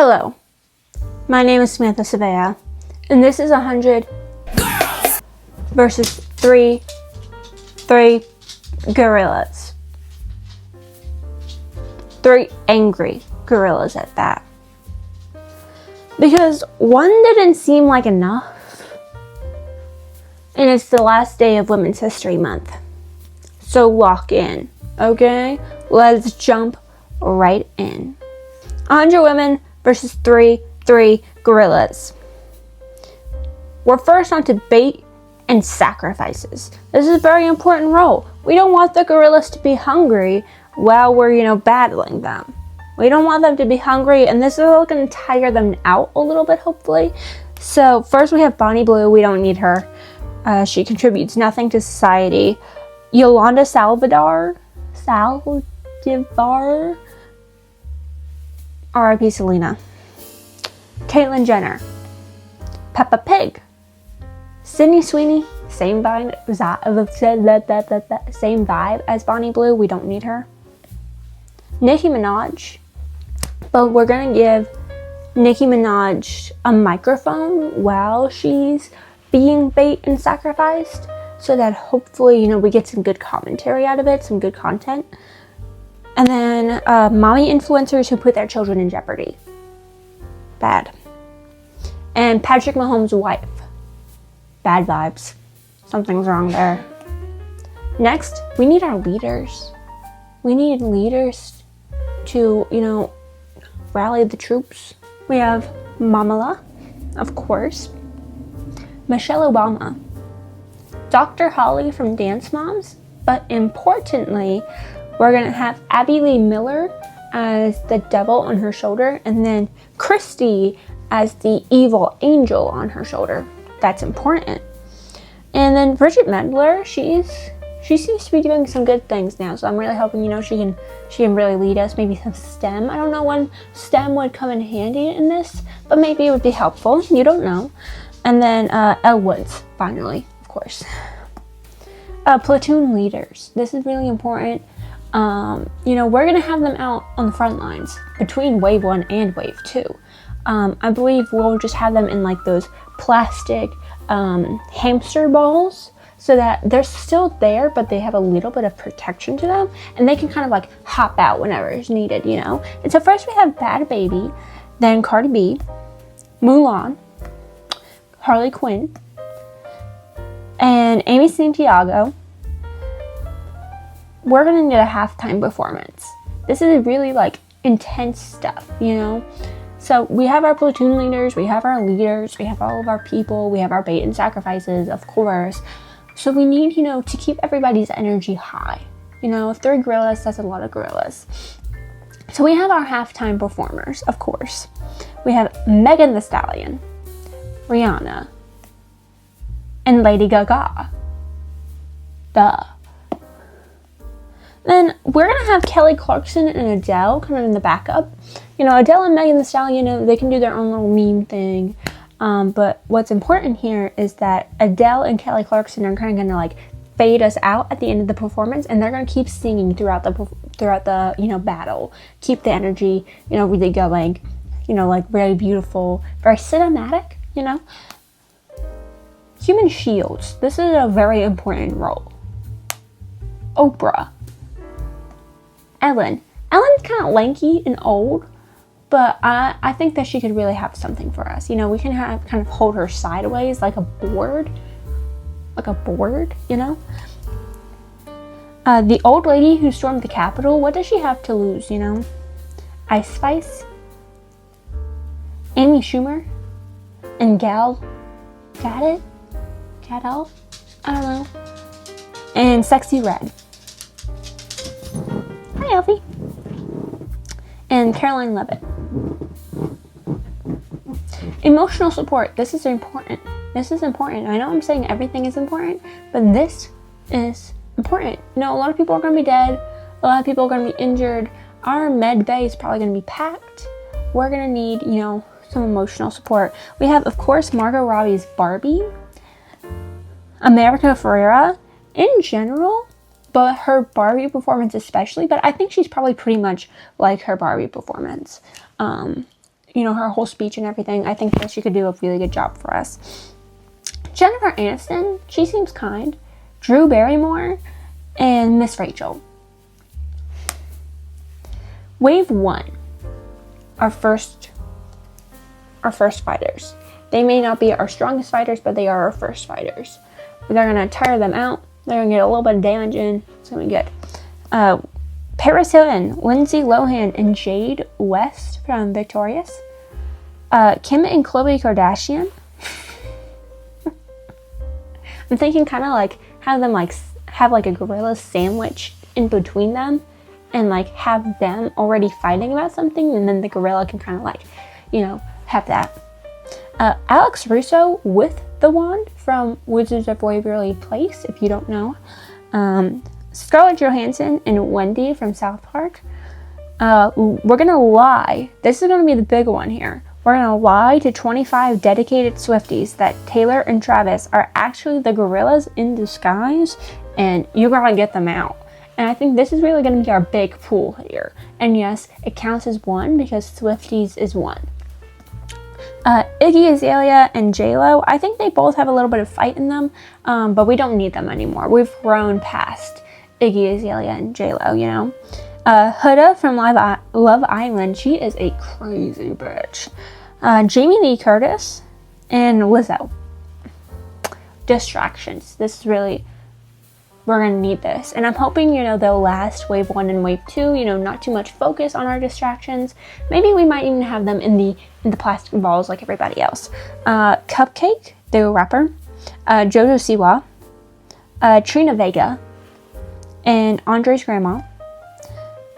Hello, my name is Samantha Svea, and this is 100 versus 3 gorillas. 3 angry gorillas at that. Because one didn't seem like enough, and it's the last day of Women's History Month. So lock in, okay? Let's jump right in. 100 women versus 3 gorillas. We're first on to bait and sacrifices. This is a very important role. We don't want the gorillas to be hungry while we're, battling them. We don't want them to be hungry, and this is all going to tire them out a little bit, hopefully. So first we have Bonnie Blue. We don't need her. She contributes nothing to society. Yolanda Saldivar. R.I.P. Selena. Caitlyn Jenner. Peppa Pig. Sydney Sweeney. Same vibe as Bonnie Blue. We don't need her. Nicki Minaj. But we're going to give Nicki Minaj a microphone while she's being bait and sacrificed, so that hopefully, we get some good commentary out of it, some good content. And then mommy influencers who put their children in jeopardy. Bad. And Patrick Mahomes' wife. Bad vibes. Something's wrong there. Next, we need our leaders. We need leaders to, rally the troops. We have Mamala, of course. Michelle Obama. Dr. Holly from Dance Moms. But importantly, we're going to have Abby Lee Miller as the devil on her shoulder, and then Christy as the evil angel on her shoulder. That's important. And then Bridget Mendler, she seems to be doing some good things now, so I'm really hoping, she can really lead us. Maybe some STEM. I don't know when STEM would come in handy in this, but maybe it would be helpful. You don't know. And then Elle Woods, finally, of course. Platoon leaders. This is really important. We're going to have them out on the front lines between wave 1 and wave 2. I believe we'll just have them in like those plastic hamster balls, so that they're still there, but they have a little bit of protection to them, and they can kind of like hop out whenever it's needed, And so first we have Bad Baby, then Cardi B, Mulan, Harley Quinn, and Amy Santiago. We're gonna need a halftime performance. This is really intense stuff, So we have our platoon leaders, we have our leaders, we have all of our people, we have our bait and sacrifices, of course. So we need, to keep everybody's energy high. 3 gorillas, that's a lot of gorillas. So we have our halftime performers, of course. We have Megan Thee Stallion, Rihanna, and Lady Gaga. Duh. Then we're going to have Kelly Clarkson and Adele kind of in the backup. Adele and Megan Thee Stallion, they can do their own little meme thing. But what's important here is that Adele and Kelly Clarkson are kind of going to fade us out at the end of the performance, and they're going to keep singing throughout the battle. Keep the energy, really going, very beautiful, very cinematic, Human shields. This is a very important role. Oprah. Ellen's kind of lanky and old, but I think that she could really have something for us. We can kind of hold her sideways like a board. The old lady who stormed the Capitol, what does she have to lose, Ice Spice, Amy Schumer, and Gadot? I don't know. And Sexy Red. Hi, Elfie. And Caroline Levitt. Emotional support. This is important. I know I'm saying everything is important, but this is important. A lot of people are going to be dead. A lot of people are going to be injured. Our med bay is probably going to be packed. We're going to need, some emotional support. We have, of course, Margot Robbie's Barbie. America Ferrera. In general, but her Barbie performance especially, but I think she's probably pretty much like her Barbie performance. you know, her whole speech and everything. I think that she could do a really good job for us. Jennifer Aniston, she seems kind. Drew Barrymore, and Miss Rachel. Wave 1, our first fighters. They may not be our strongest fighters, but they are our first fighters. They're going to tire them out. They're going to get a little bit of damage in. It's going to be good. Paris Hilton, Lindsay Lohan, and Jade West from Victorious. Kim and Khloe Kardashian. I'm thinking kind of like have them like have like a gorilla sandwich in between them, and like have them already fighting about something, and then the gorilla can kind of like, you know, have that. Alex Russo with the wand from Wizards of Waverly Place, if you don't know. Scarlett Johansson and Wendy from South Park. We're gonna lie. This is gonna be the big one here. We're gonna lie to 25 dedicated Swifties that Taylor and Travis are actually the gorillas in disguise, and you're gonna get them out. And I think this is really gonna be our big pool here. And yes, it counts as one because Swifties is one. Iggy Azalea and J-Lo, I think they both have a little bit of fight in them, but we don't need them anymore. We've grown past Iggy Azalea and J-Lo, you know. Huda from Love Island, she is a crazy bitch. Jamie Lee Curtis and Lizzo. Distractions. This is really, we're gonna need this. And I'm hoping, you know, they'll last wave 1 and wave 2, you know, not too much focus on our distractions. Maybe we might even have them in the plastic balls like everybody else. Cupcake, the rapper. Jojo Siwa. Trina Vega. And Andre's grandma.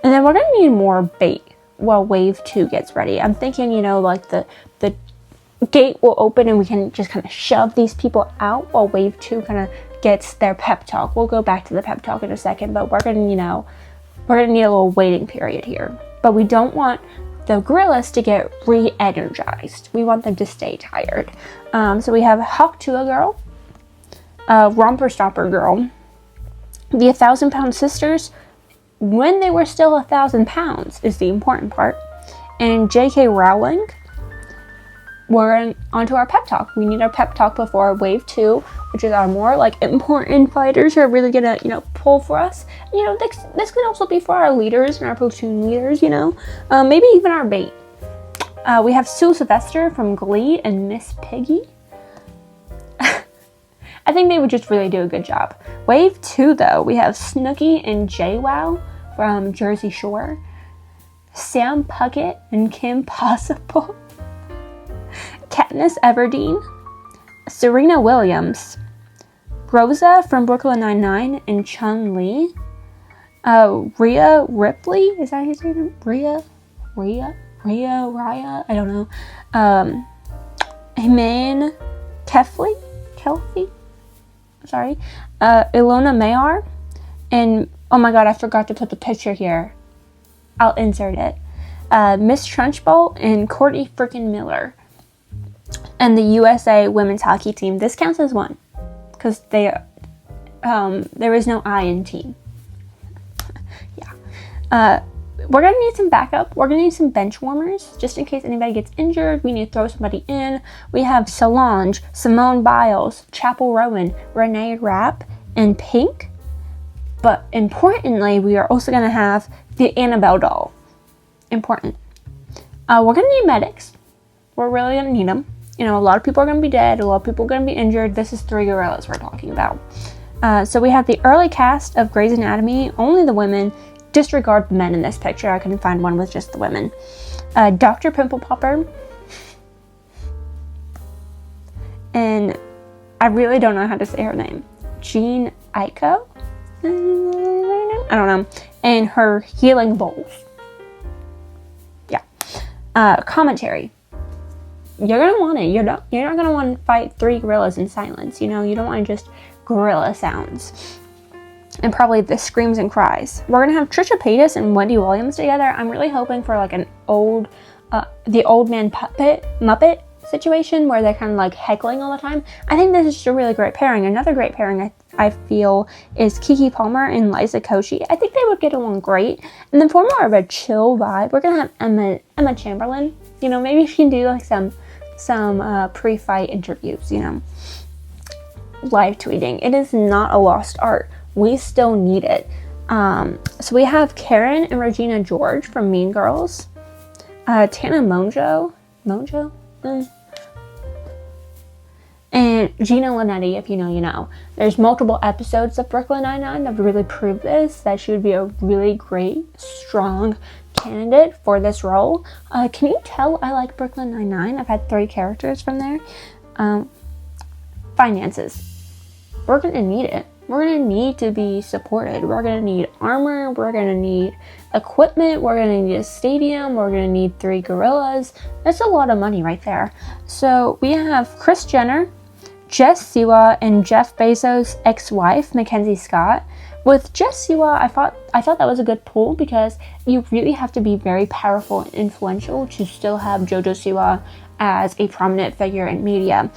And then we're gonna need more bait while wave 2 gets ready. I'm thinking, you know, like the gate will open and we can just kind of shove these people out while wave 2 kind of gets their pep talk. We'll go back to the pep talk in a second, but we're gonna, you know, we're gonna need a little waiting period here. But we don't want the gorillas to get re-energized. We want them to stay tired. So we have Hawk Tuah Girl, Romper Stopper Girl, the 1,000-Pound Sisters, when they were still 1,000 pounds is the important part. And J.K. Rowling, we're onto our pep talk. We need our pep talk before wave 2, which is our more like important fighters who are really gonna, you know, pull for us. And, you know, this can also be for our leaders and our platoon leaders, you know, maybe even our bait. We have Sue Sylvester from Glee and Miss Piggy. I think they would just really do a good job. Wave 2, though, we have Snooki and JWoww from Jersey Shore, Sam Puckett and Kim Possible, Katniss Everdeen, Serena Williams, Rosa from Brooklyn Nine-Nine and Chun-Li, Rhea Ripley, is that his name? Rhea, I don't know. Iman Kelfi, sorry, Ilona Mayar, and oh my god, I forgot to put the picture here. I'll insert it. Miss Trunchbull and Courtney freaking Miller. And the USA women's hockey team. This counts as one. Because there is no I in team. Yeah. We're going to need some backup. We're going to need some bench warmers. Just in case anybody gets injured, we need to throw somebody in. We have Solange, Simone Biles, Chapel Rowan, Renee Rapp, and Pink. But importantly, we are also going to have the Annabelle doll. Important. We're going to need medics. We're really going to need them. You know, a lot of people are going to be dead. A lot of people are going to be injured. This is 3 gorillas we're talking about. So we have the early cast of Grey's Anatomy. Only the women. Disregard the men in this picture. I couldn't find one with just the women. Dr. Pimple Popper. And I really don't know how to say her name. Jean Aiko? I don't know. And her healing bowls. Yeah. Commentary. You're going to want it. You're not going to want to fight 3 gorillas in silence. You know, you don't want just gorilla sounds. And probably the screams and cries. We're going to have Trisha Paytas and Wendy Williams together. I'm really hoping for like an old, the old man Muppet situation where they're kind of like heckling all the time. I think this is just a really great pairing. Another great pairing I feel is Keke Palmer and Liza Koshy. I think they would get along great. And then for more of a chill vibe, we're going to have Emma Chamberlain You know, maybe she can do like some pre-fight interviews, you know. Live tweeting. It is not a lost art. We still need it. So we have Karen and Regina George from Mean Girls. Tana Mongeau? And Gina Linetti, if you know, you know. There's multiple episodes of Brooklyn Nine-Nine that really prove this, that she would be a really great, strong candidate for this role. Can you tell I like Brooklyn Nine-Nine? I've had 3 characters from there. Finances. We're going to need it. We're going to need to be supported. We're going to need armor. We're going to need equipment. We're going to need a stadium. We're going to need 3 gorillas. That's a lot of money right there. So we have Kris Jenner, Jess Siwa, and Jeff Bezos' ex-wife, Mackenzie Scott. With Jess Siwa, I thought that was a good pull because you really have to be very powerful and influential to still have JoJo Siwa as a prominent figure in media.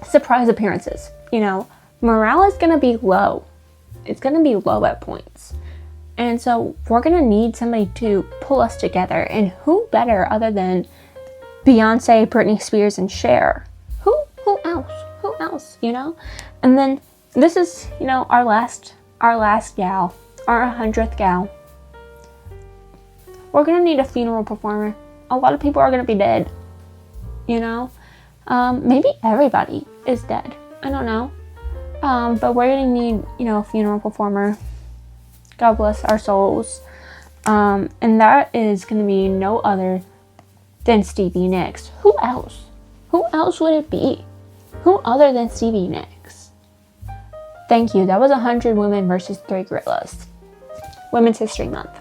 Surprise appearances. You know, morale is going to be low. It's going to be low at points. And so we're going to need somebody to pull us together. And who better other than Beyonce, Britney Spears, and Cher? Who else, you know? And then this is, you know, our last gal, our 100th gal. We're going to need a funeral performer. A lot of people are going to be dead, you know? Maybe everybody is dead. I don't know. But we're going to need, you know, a funeral performer. God bless our souls. And that is going to be no other than Stevie Nicks. Who else? Who else would it be? Who other than Stevie Nicks? Thank you. That was 100 women versus 3 gorillas. Women's History Month.